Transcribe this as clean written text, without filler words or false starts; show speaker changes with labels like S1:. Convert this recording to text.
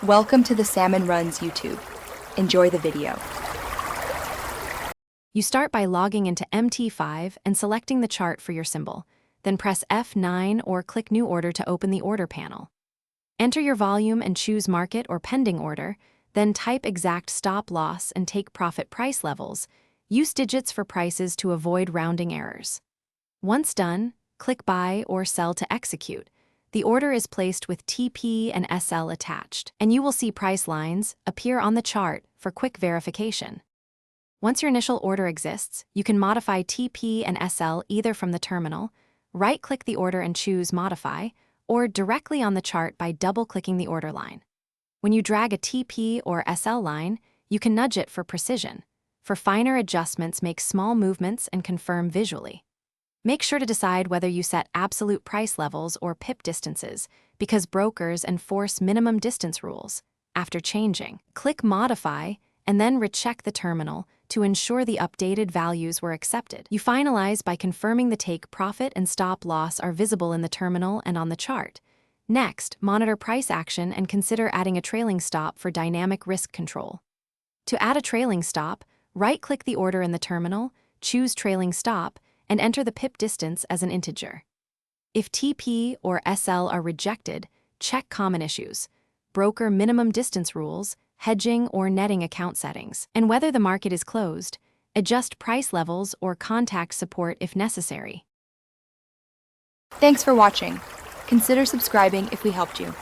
S1: Welcome to the Salmon Runs YouTube. Enjoy the video.
S2: You start by logging into Mt5 and selecting the chart for your symbol. Then press F9 or click New Order to open the order panel. Enter your volume and choose Market or Pending Order, then type exact stop loss and take profit price levels. Use digits for prices to avoid rounding errors. Once done, click Buy or Sell to execute. The order is placed with TP and SL attached, and you will see price lines appear on the chart for quick verification. Once your initial order exists, you can modify TP and SL either from the terminal, right-click the order and choose Modify, or directly on the chart by double-clicking the order line. When you drag a TP or SL line, you can nudge it for precision. For finer adjustments, make small movements and confirm visually. Make sure to decide whether you set absolute price levels or pip distances, because brokers enforce minimum distance rules. After changing, click Modify and then recheck the terminal to ensure the updated values were accepted. You finalize by confirming the take profit and stop loss are visible in the terminal and on the chart. Next, monitor price action and consider adding a trailing stop for dynamic risk control. To add a trailing stop, right-click the order in the terminal, choose Trailing Stop, and enter the pip distance as an integer. If TP or SL are rejected, check common issues, broker minimum distance rules, hedging or netting account settings, and whether the market is closed, adjust price levels or contact support if necessary.
S1: Thanks for watching. Consider subscribing if we helped you.